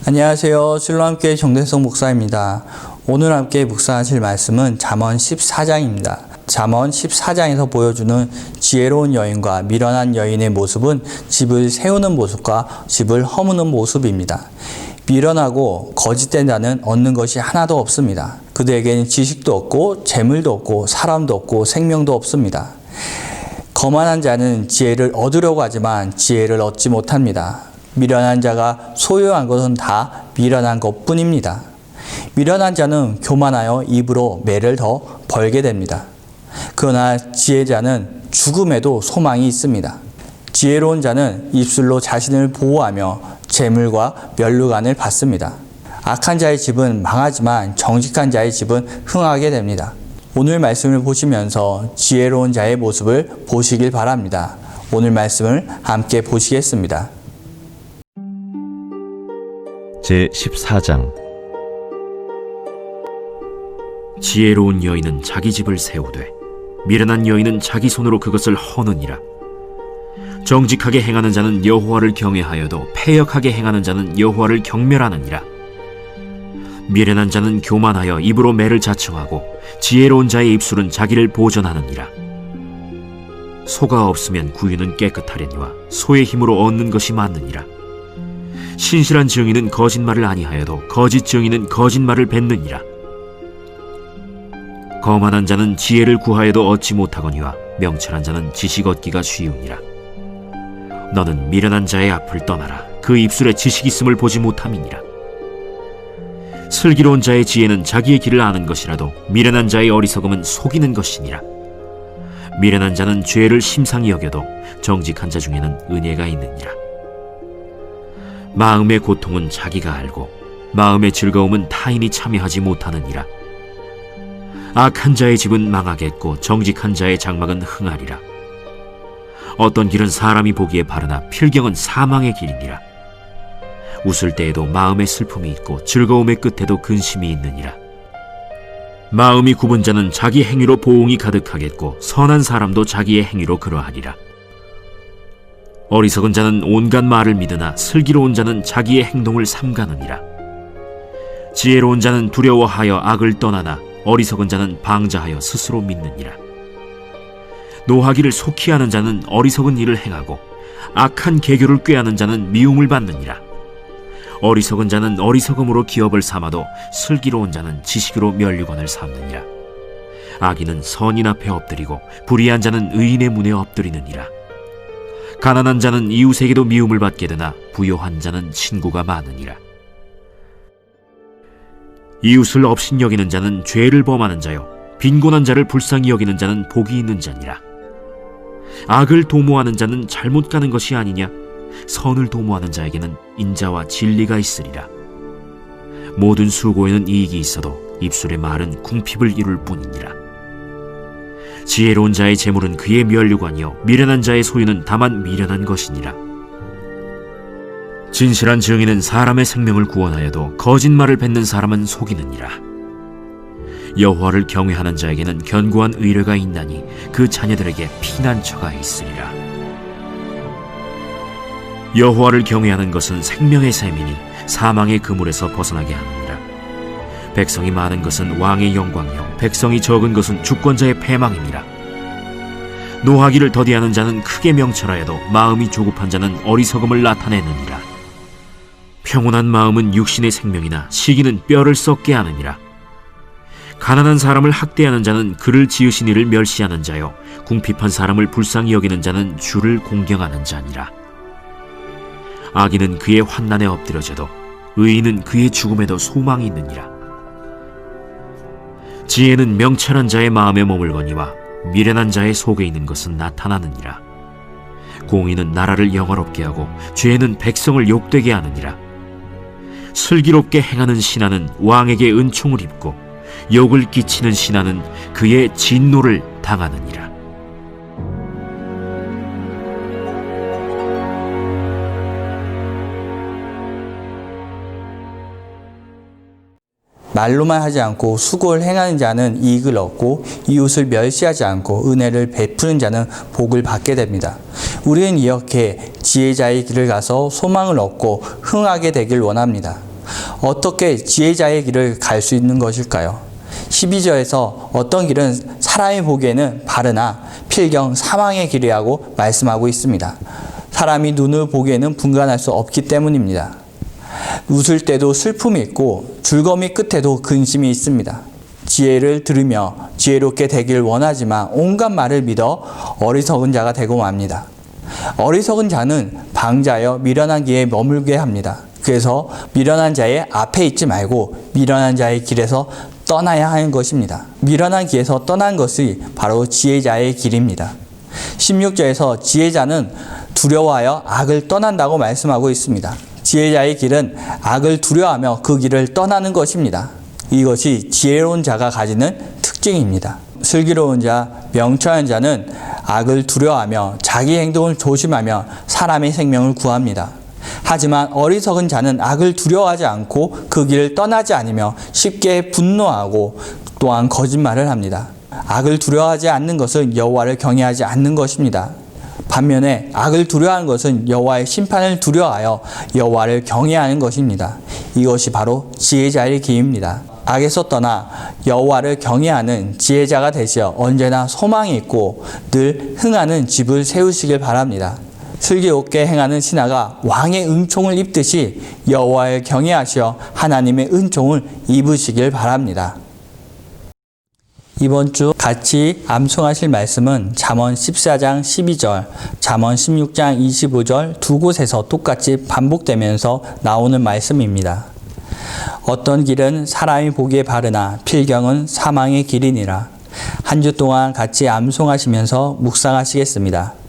안녕하세요. 신랑교회 정대성 목사입니다. 오늘 함께 묵상하실 말씀은 잠언 14장입니다. 잠언 14장에서 보여주는 지혜로운 여인과 미련한 여인의 모습은 집을 세우는 모습과 집을 허무는 모습입니다. 미련하고 거짓된 자는 얻는 것이 하나도 없습니다. 그들에게는 지식도 없고 재물도 없고 사람도 없고 생명도 없습니다. 거만한 자는 지혜를 얻으려고 하지만 지혜를 얻지 못합니다. 미련한 자가 소유한 것은 다 미련한 것뿐입니다. 미련한 자는 교만하여 입으로 매를 더 벌게 됩니다. 그러나 지혜자는 죽음에도 소망이 있습니다. 지혜로운 자는 입술로 자신을 보호하며 재물과 면류관을 받습니다. 악한 자의 집은 망하지만 정직한 자의 집은 흥하게 됩니다. 오늘 말씀을 보시면서 지혜로운 자의 모습을 보시길 바랍니다. 오늘 말씀을 함께 보시겠습니다. 제14장 지혜로운 여인은 자기 집을 세우되 미련한 여인은 자기 손으로 그것을 허느니라. 정직하게 행하는 자는 여호와를 경외하여도 패역하게 행하는 자는 여호와를 경멸하느니라. 미련한 자는 교만하여 입으로 매를 자청하고 지혜로운 자의 입술은 자기를 보전하느니라. 소가 없으면 구유는 깨끗하려니와 소의 힘으로 얻는 것이 많느니라. 신실한 증인은 거짓말을 아니하여도 거짓 증인은 거짓말을 뱉느니라. 거만한 자는 지혜를 구하여도 얻지 못하거니와 명철한 자는 지식 얻기가 쉬우니라. 너는 미련한 자의 앞을 떠나라. 그 입술에 지식 있음을 보지 못함이니라. 슬기로운 자의 지혜는 자기의 길을 아는 것이라도 미련한 자의 어리석음은 속이는 것이니라. 미련한 자는 죄를 심상히 여겨도 정직한 자 중에는 은혜가 있느니라. 마음의 고통은 자기가 알고 마음의 즐거움은 타인이 참여하지 못하느니라. 악한 자의 집은 망하겠고 정직한 자의 장막은 흥하리라. 어떤 길은 사람이 보기에 바르나 필경은 사망의 길이니라. 웃을 때에도 마음의 슬픔이 있고 즐거움의 끝에도 근심이 있느니라. 마음이 굽은 자는 자기 행위로 보응이 가득하겠고 선한 사람도 자기의 행위로 그러하리라. 어리석은 자는 온갖 말을 믿으나 슬기로운 자는 자기의 행동을 삼가느니라. 지혜로운 자는 두려워하여 악을 떠나나 어리석은 자는 방자하여 스스로 믿느니라. 노하기를 속히 하는 자는 어리석은 일을 행하고 악한 계교를 꾀하는 자는 미움을 받느니라. 어리석은 자는 어리석음으로 기업을 삼아도 슬기로운 자는 지식으로 면류관을 삼느니라. 악인은 선인 앞에 엎드리고 불의한 자는 의인의 문에 엎드리느니라. 가난한 자는 이웃에게도 미움을 받게 되나 부요한 자는 친구가 많으니라. 이웃을 업신여기는 자는 죄를 범하는 자요 빈곤한 자를 불쌍히 여기는 자는 복이 있는 자니라. 악을 도모하는 자는 잘못 가는 것이 아니냐? 선을 도모하는 자에게는 인자와 진리가 있으리라. 모든 수고에는 이익이 있어도 입술의 말은 궁핍을 이룰 뿐이니라. 지혜로운 자의 재물은 그의 면류관이요 미련한 자의 소유는 다만 미련한 것이니라. 진실한 증인은 사람의 생명을 구원하여도 거짓말을 뱉는 사람은 속이느니라. 여호와를 경외하는 자에게는 견고한 의뢰가 있나니 그 자녀들에게 피난처가 있으리라. 여호와를 경외하는 것은 생명의 샘이니 사망의 그물에서 벗어나게 하느니라. 백성이 많은 것은 왕의 영광이요 백성이 적은 것은 주권자의 패망이니라. 노하기를 더디하는 자는 크게 명철하여도 마음이 조급한 자는 어리석음을 나타내느니라. 평온한 마음은 육신의 생명이나 시기는 뼈를 썩게 하느니라. 가난한 사람을 학대하는 자는 그를 지으신 이를 멸시하는 자요 궁핍한 사람을 불쌍히 여기는 자는 주를 공경하는 자니라. 악인은 그의 환난에 엎드려져도 의인은 그의 죽음에도 소망이 있느니라. 지혜는 명철한 자의 마음에 머물거니와 미련한 자의 속에 있는 것은 나타나느니라. 공의는 나라를 영화롭게 하고 죄는 백성을 욕되게 하느니라. 슬기롭게 행하는 신하는 왕에게 은총을 입고 욕을 끼치는 신하는 그의 진노를 당하느니라. 말로만 하지 않고 수고를 행하는 자는 이익을 얻고 이웃을 멸시하지 않고 은혜를 베푸는 자는 복을 받게 됩니다. 우리는 이렇게 지혜자의 길을 가서 소망을 얻고 흥하게 되길 원합니다. 어떻게 지혜자의 길을 갈 수 있는 것일까요? 12절에서 어떤 길은 사람이 보기에는 바르나 필경 사망의 길이라고 말씀하고 있습니다. 사람이 눈을 보기에는 분간할 수 없기 때문입니다. 웃을 때도 슬픔이 있고 즐거움이 끝에도 근심이 있습니다. 지혜를 들으며 지혜롭게 되길 원하지만 온갖 말을 믿어 어리석은 자가 되고 맙니다. 어리석은 자는 방자여 미련한 길에 머물게 합니다. 그래서 미련한 자의 앞에 있지 말고 미련한 자의 길에서 떠나야 하는 것입니다. 미련한 길에서 떠난 것이 바로 지혜자의 길입니다. 16절에서 지혜자는 두려워하여 악을 떠난다고 말씀하고 있습니다. 지혜자의 길은 악을 두려워하며 그 길을 떠나는 것입니다. 이것이 지혜로운 자가 가지는 특징입니다. 슬기로운 자, 명철한 자는 악을 두려워하며 자기 행동을 조심하며 사람의 생명을 구합니다. 하지만 어리석은 자는 악을 두려워하지 않고 그 길을 떠나지 않으며 쉽게 분노하고 또한 거짓말을 합니다. 악을 두려워하지 않는 것은 여호와를 경외하지 않는 것입니다. 반면에 악을 두려워하는 것은 여호와의 심판을 두려워하여 여호와를 경외하는 것입니다. 이것이 바로 지혜자의 길입니다. 악에서 떠나 여호와를 경외하는 지혜자가 되시어 언제나 소망이 있고 늘 흥하는 집을 세우시길 바랍니다. 슬기롭게 행하는 신하가 왕의 은총을 입듯이 여호와를 경외하시어 하나님의 은총을 입으시길 바랍니다. 이번 주 같이 암송하실 말씀은 잠언 14장 12절, 잠언 16장 25절 두 곳에서 똑같이 반복되면서 나오는 말씀입니다. 어떤 길은 사람이 보기에 바르나 필경은 사망의 길이니라. 한 주 동안 같이 암송하시면서 묵상하시겠습니다.